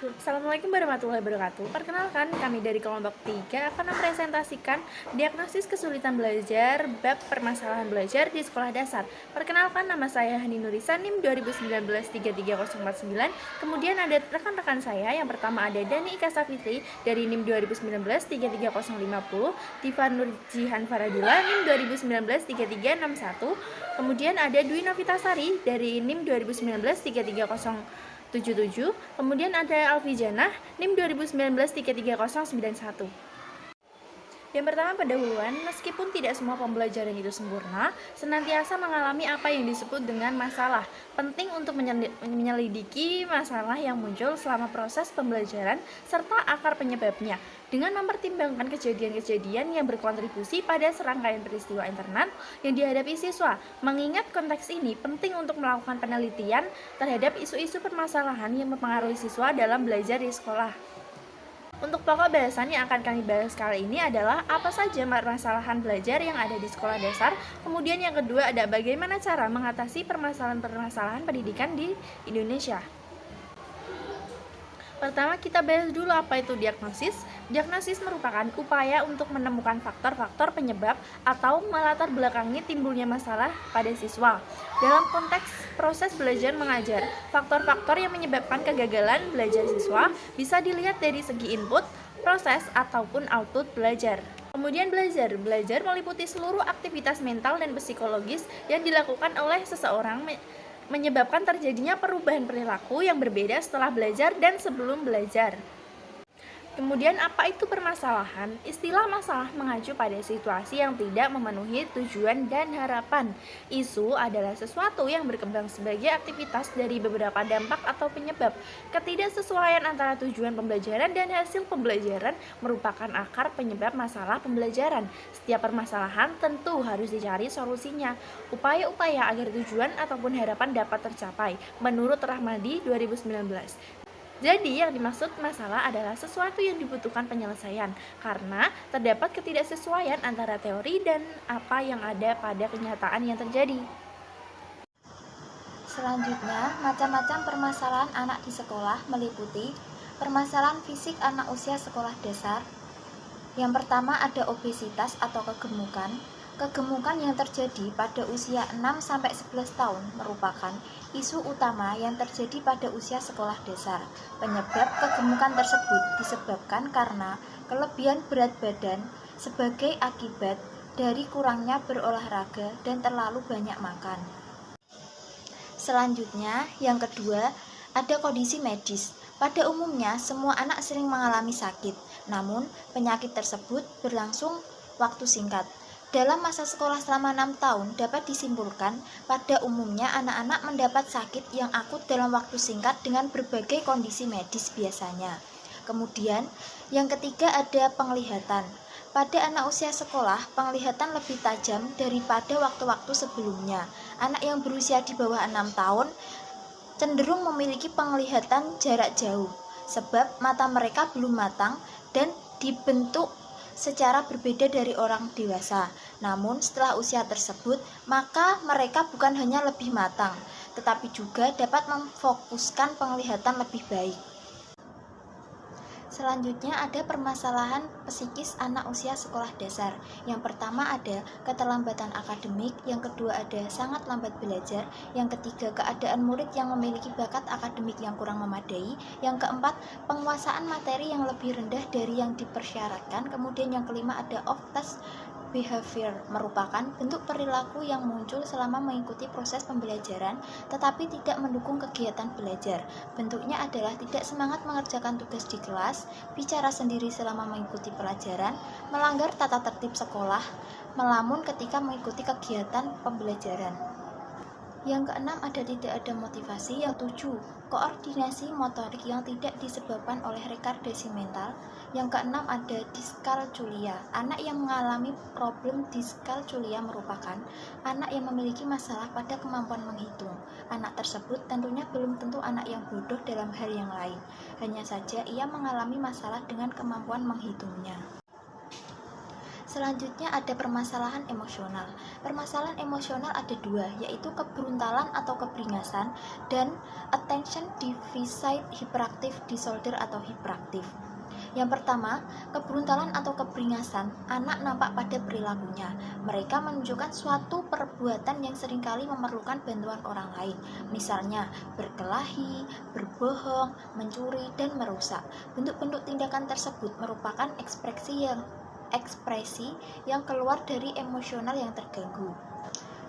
Assalamualaikum warahmatullahi wabarakatuh. Perkenalkan, kami dari kelompok 3 akan mempresentasikan diagnosis kesulitan belajar bab permasalahan belajar di sekolah dasar. Perkenalkan, nama saya Hani Nurisa, NIM 2019-33049. Kemudian ada rekan-rekan saya, yang pertama ada Dani Ika Safitri dari NIM 2019-33050, Tifa Nurjihan Faradila NIM 2019-3361. Kemudian ada Dwi Novitasari dari NIM 2019-33077. Kemudian ada Alfijana NIM 2019-33091. Yang pertama, pendahuluan. Meskipun tidak semua pembelajaran itu sempurna, senantiasa mengalami apa yang disebut dengan masalah. Penting untuk menyelidiki masalah yang muncul selama proses pembelajaran serta akar penyebabnya, dengan mempertimbangkan kejadian-kejadian yang berkontribusi pada serangkaian peristiwa internal yang dihadapi siswa. Mengingat konteks ini, penting untuk melakukan penelitian terhadap isu-isu permasalahan yang mempengaruhi siswa dalam belajar di sekolah. Untuk pokok bahasan yang akan kami bahas kali ini adalah apa saja permasalahan belajar yang ada di sekolah dasar. Kemudian yang kedua ada bagaimana cara mengatasi permasalahan-permasalahan pendidikan di Indonesia. Pertama, kita bahas dulu apa itu diagnosis. Diagnosis merupakan upaya untuk menemukan faktor-faktor penyebab atau melatar belakangi timbulnya masalah pada siswa. Dalam konteks proses belajar mengajar, faktor-faktor yang menyebabkan kegagalan belajar siswa bisa dilihat dari segi input, proses, ataupun output belajar. Kemudian belajar meliputi seluruh aktivitas mental dan psikologis yang dilakukan oleh seseorang, menyebabkan terjadinya perubahan perilaku yang berbeda setelah belajar dan sebelum belajar. Kemudian apa itu permasalahan? Istilah masalah mengacu pada situasi yang tidak memenuhi tujuan dan harapan. Isu adalah sesuatu yang berkembang sebagai aktivitas dari beberapa dampak atau penyebab. Ketidaksesuaian antara tujuan pembelajaran dan hasil pembelajaran merupakan akar penyebab masalah pembelajaran. Setiap permasalahan tentu harus dicari solusinya. Upaya-upaya agar tujuan ataupun harapan dapat tercapai menurut Rahmadi 2019. Jadi yang dimaksud masalah adalah sesuatu yang dibutuhkan penyelesaian karena terdapat ketidaksesuaian antara teori dan apa yang ada pada kenyataan yang terjadi. Selanjutnya, macam-macam permasalahan anak di sekolah meliputi permasalahan fisik anak usia sekolah dasar. Yang pertama ada obesitas atau kegemukan. Kegemukan yang terjadi pada usia 6-11 tahun merupakan isu utama yang terjadi pada usia sekolah dasar. Penyebab kegemukan tersebut disebabkan karena kelebihan berat badan sebagai akibat dari kurangnya berolahraga dan terlalu banyak makan. Selanjutnya, yang kedua, ada kondisi medis. Pada umumnya, semua anak sering mengalami sakit, namun penyakit tersebut berlangsung waktu singkat. Dalam masa sekolah selama 6 tahun dapat disimpulkan pada umumnya anak-anak mendapat sakit yang akut dalam waktu singkat dengan berbagai kondisi medis biasanya. Kemudian yang ketiga ada penglihatan. Pada anak usia sekolah, penglihatan lebih tajam daripada waktu-waktu sebelumnya. Anak yang berusia di bawah 6 tahun cenderung memiliki penglihatan jarak jauh sebab mata mereka belum matang dan dibentuk secara berbeda dari orang dewasa. Namun setelah usia tersebut, maka mereka bukan hanya lebih matang, tetapi juga dapat memfokuskan penglihatan lebih baik. Selanjutnya ada permasalahan psikis anak usia sekolah dasar. Yang pertama ada keterlambatan akademik, yang kedua ada sangat lambat belajar, yang ketiga keadaan murid yang memiliki bakat akademik yang kurang memadai, yang keempat penguasaan materi yang lebih rendah dari yang dipersyaratkan, kemudian yang kelima ada off-task behavior, merupakan bentuk perilaku yang muncul selama mengikuti proses pembelajaran tetapi tidak mendukung kegiatan belajar. Bentuknya adalah tidak semangat mengerjakan tugas di kelas, bicara sendiri selama mengikuti pelajaran, melanggar tata tertib sekolah, melamun ketika mengikuti kegiatan pembelajaran. Yang keenam ada tidak ada motivasi. Yang tujuh, koordinasi motorik yang tidak disebabkan oleh retardasi mental. Yang keenam ada diskalkulia. Anak yang mengalami problem diskalkulia merupakan anak yang memiliki masalah pada kemampuan menghitung. Anak tersebut tentunya belum tentu anak yang bodoh dalam hal yang lain. Hanya saja ia mengalami masalah dengan kemampuan menghitungnya. Selanjutnya ada permasalahan emosional. Permasalahan emosional ada dua, yaitu keberuntalan atau keberingasan dan attention deficit hyperactive disorder atau hiperaktif. Yang pertama, keberuntalan atau keberingasan, anak nampak pada perilakunya. Mereka menunjukkan suatu perbuatan yang seringkali memerlukan bantuan orang lain, misalnya berkelahi, berbohong, mencuri, dan merusak. Bentuk-bentuk tindakan tersebut merupakan ekspresi yang keluar dari emosional yang terganggu.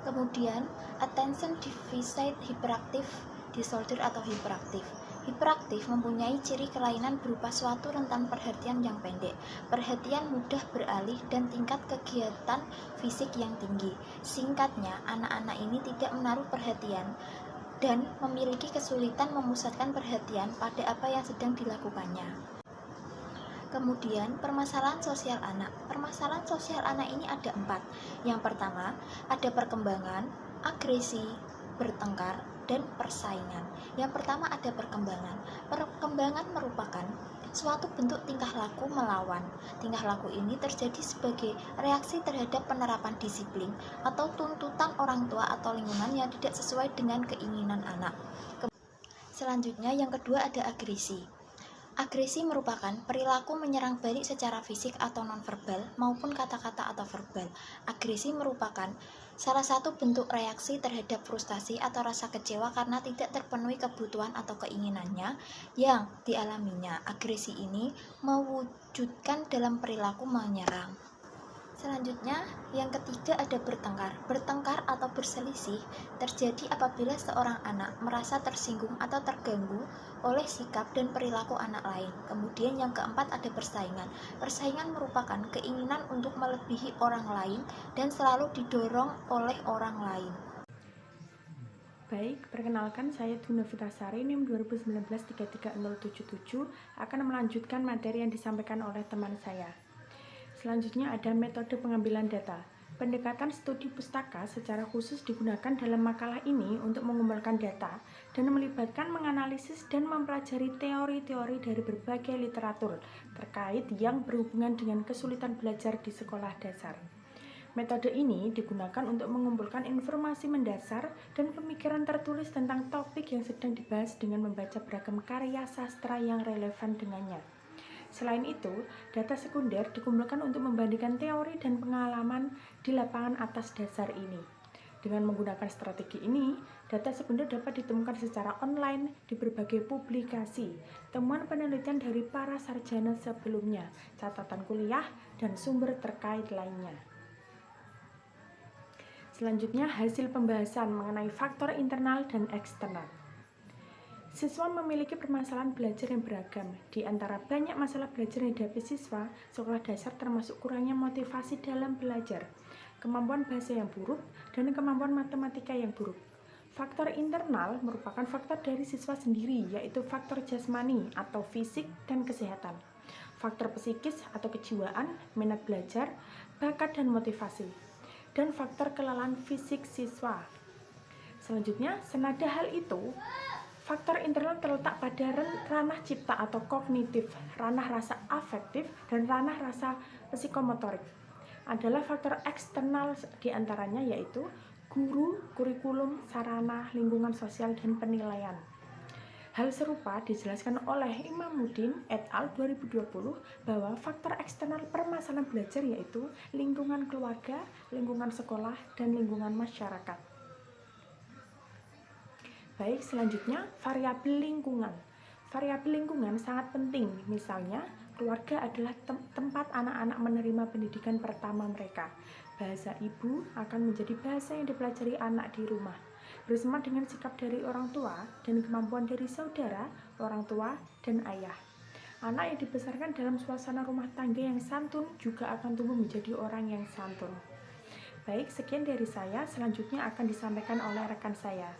Kemudian, attention deficit hyperactive disorder atau hiperaktif. Hiperaktif mempunyai ciri kelainan berupa suatu rentan perhatian yang pendek, perhatian mudah beralih, dan tingkat kegiatan fisik yang tinggi. Singkatnya, anak-anak ini tidak menaruh perhatian dan memiliki kesulitan memusatkan perhatian pada apa yang sedang dilakukannya. Kemudian, permasalahan sosial anak. Permasalahan sosial anak ini ada 4. Yang pertama, ada perkembangan, agresi, bertengkar, dan persaingan. Yang pertama ada perkembangan. Perkembangan merupakan suatu bentuk tingkah laku melawan. Tingkah laku ini terjadi sebagai reaksi terhadap penerapan disiplin atau tuntutan orang tua atau lingkungan yang tidak sesuai dengan keinginan anak. Selanjutnya, yang kedua ada agresi. Agresi merupakan perilaku menyerang balik secara fisik atau nonverbal maupun kata-kata atau verbal. Agresi merupakan salah satu bentuk reaksi terhadap frustasi atau rasa kecewa karena tidak terpenuhi kebutuhan atau keinginannya yang dialaminya. Agresi ini mewujudkan dalam perilaku menyerang. Selanjutnya, yang ketiga ada bertengkar. Bertengkar atau berselisih terjadi apabila seorang anak merasa tersinggung atau terganggu oleh sikap dan perilaku anak lain. Kemudian yang keempat ada persaingan. Persaingan merupakan keinginan untuk melebihi orang lain dan selalu didorong oleh orang lain. Baik, perkenalkan saya Duna Vitasari, NIM 2019-33077 akan melanjutkan materi yang disampaikan oleh teman saya. Selanjutnya ada metode pengambilan data. Pendekatan studi pustaka secara khusus digunakan dalam makalah ini untuk mengumpulkan data dan melibatkan menganalisis dan mempelajari teori-teori dari berbagai literatur terkait yang berhubungan dengan kesulitan belajar di sekolah dasar. Metode ini digunakan untuk mengumpulkan informasi mendasar dan pemikiran tertulis tentang topik yang sedang dibahas dengan membaca beragam karya sastra yang relevan dengannya. Selain itu, data sekunder dikumpulkan untuk membandingkan teori dan pengalaman di lapangan atas dasar ini. Dengan menggunakan strategi ini, data sekunder dapat ditemukan secara online di berbagai publikasi, temuan penelitian dari para sarjana sebelumnya, catatan kuliah, dan sumber terkait lainnya. Selanjutnya, hasil pembahasan mengenai faktor internal dan eksternal. Siswa memiliki permasalahan belajar yang beragam. Di antara banyak masalah belajar yang dihadapi siswa, sekolah dasar termasuk kurangnya motivasi dalam belajar, kemampuan bahasa yang buruk, dan kemampuan matematika yang buruk. Faktor internal merupakan faktor dari siswa sendiri, yaitu faktor jasmani atau fisik dan kesehatan. Faktor psikis atau kejiwaan, minat belajar, bakat dan motivasi. Dan faktor kelelahan fisik siswa. Selanjutnya, senada hal itu, faktor internal terletak pada ranah cipta atau kognitif, ranah rasa afektif, dan ranah rasa psikomotorik. Adalah faktor eksternal diantaranya yaitu guru, kurikulum, sarana, lingkungan sosial, dan penilaian. Hal serupa dijelaskan oleh Imamuddin et al. 2020 bahwa faktor eksternal permasalahan belajar yaitu lingkungan keluarga, lingkungan sekolah, dan lingkungan masyarakat. Baik, selanjutnya variabel lingkungan. Variabel lingkungan sangat penting, misalnya keluarga adalah tempat anak-anak menerima pendidikan pertama mereka. Bahasa ibu akan menjadi bahasa yang dipelajari anak di rumah. Bersama dengan sikap dari orang tua dan kemampuan dari saudara, orang tua, dan ayah. Anak yang dibesarkan dalam suasana rumah tangga yang santun juga akan tumbuh menjadi orang yang santun. Baik, sekian dari saya, selanjutnya akan disampaikan oleh rekan saya.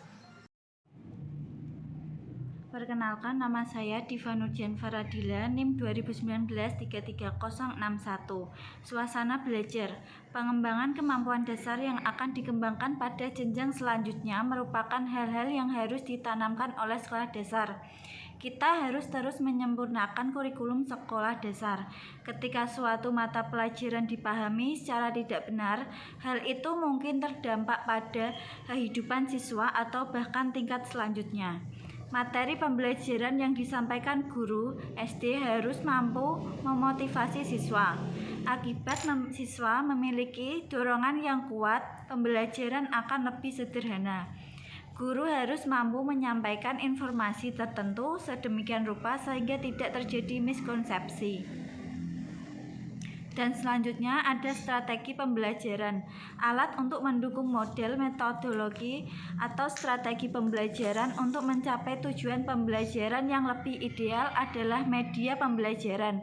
Perkenalkan, nama saya Diva Nurjan Faradila, NIM 2019-33061. Suasana belajar. Pengembangan kemampuan dasar yang akan dikembangkan pada jenjang selanjutnya merupakan hal-hal yang harus ditanamkan oleh sekolah dasar. Kita harus terus menyempurnakan kurikulum sekolah dasar. Ketika suatu mata pelajaran dipahami secara tidak benar, hal itu mungkin terdampak pada kehidupan siswa atau bahkan tingkat selanjutnya. Materi pembelajaran yang disampaikan guru SD harus mampu memotivasi siswa. Akibat siswa memiliki dorongan yang kuat, pembelajaran akan lebih sederhana. Guru harus mampu menyampaikan informasi tertentu sedemikian rupa sehingga tidak terjadi miskonsepsi. Dan selanjutnya ada strategi pembelajaran. Alat untuk mendukung model metodologi atau strategi pembelajaran untuk mencapai tujuan pembelajaran yang lebih ideal adalah media pembelajaran.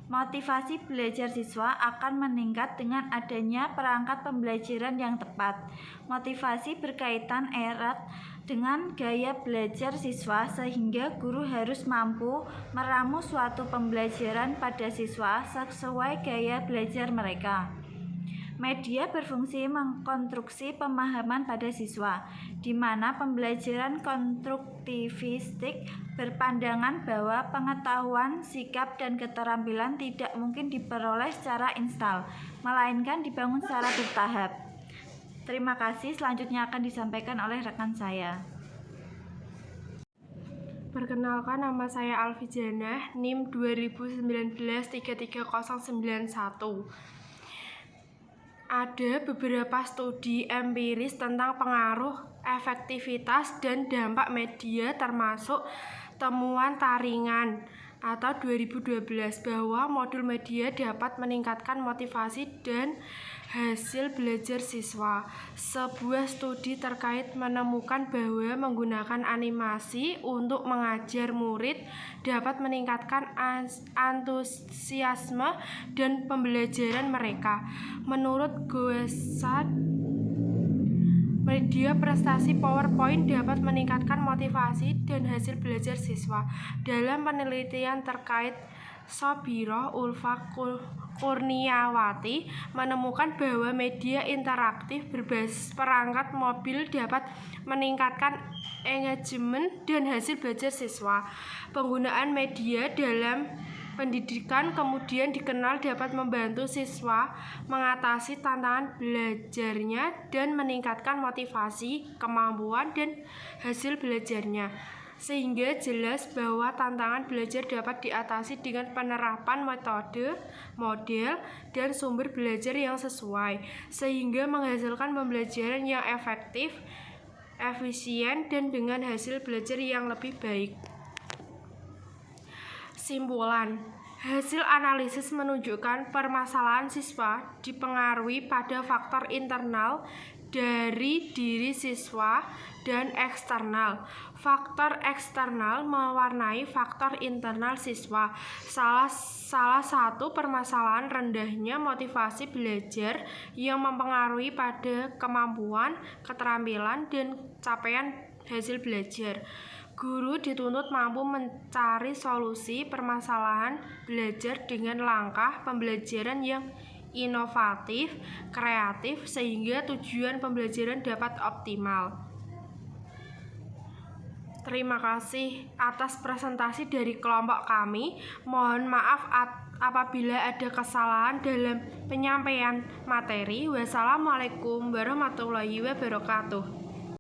Motivasi belajar siswa akan meningkat dengan adanya perangkat pembelajaran yang tepat. Motivasi berkaitan erat dengan gaya belajar siswa sehingga guru harus mampu meramu suatu pembelajaran pada siswa sesuai gaya belajar mereka. Media berfungsi mengkonstruksi pemahaman pada siswa, di mana pembelajaran konstruktivistik berpandangan bahwa pengetahuan, sikap, dan keterampilan tidak mungkin diperoleh secara instan, melainkan dibangun secara bertahap. Terima kasih, selanjutnya akan disampaikan oleh rekan saya. Perkenalkan, nama saya Alfijanah, NIM 2019-33091. Ada beberapa studi empiris tentang pengaruh, efektivitas, dan dampak media termasuk temuan Taringan atau 2012 bahwa modul media dapat meningkatkan motivasi dan hasil belajar siswa. Sebuah studi terkait menemukan bahwa menggunakan animasi untuk mengajar murid dapat meningkatkan antusiasme dan pembelajaran mereka. Menurut Goesat, media prestasi PowerPoint dapat meningkatkan motivasi dan hasil belajar siswa. Dalam penelitian terkait, Sobiroh Ulfa Kurniawati menemukan bahwa media interaktif berbasis perangkat mobil dapat meningkatkan engagement dan hasil belajar siswa. Penggunaan media dalam pendidikan kemudian dikenal dapat membantu siswa mengatasi tantangan belajarnya dan meningkatkan motivasi, kemampuan, dan hasil belajarnya. Sehingga jelas bahwa tantangan belajar dapat diatasi dengan penerapan metode, model, dan sumber belajar yang sesuai, sehingga menghasilkan pembelajaran yang efektif, efisien, dan dengan hasil belajar yang lebih baik. Simpulan, hasil analisis menunjukkan permasalahan siswa dipengaruhi pada faktor internal dari diri siswa dan eksternal. Faktor eksternal mewarnai faktor internal siswa. Salah satu permasalahan rendahnya motivasi belajar yang mempengaruhi pada kemampuan, keterampilan, dan capaian hasil belajar. Guru dituntut mampu mencari solusi permasalahan belajar dengan langkah pembelajaran yang inovatif, kreatif, sehingga tujuan pembelajaran dapat optimal. Terima kasih atas presentasi dari kelompok kami. Mohon maaf apabila ada kesalahan dalam penyampaian materi. Wassalamualaikum warahmatullahi wabarakatuh.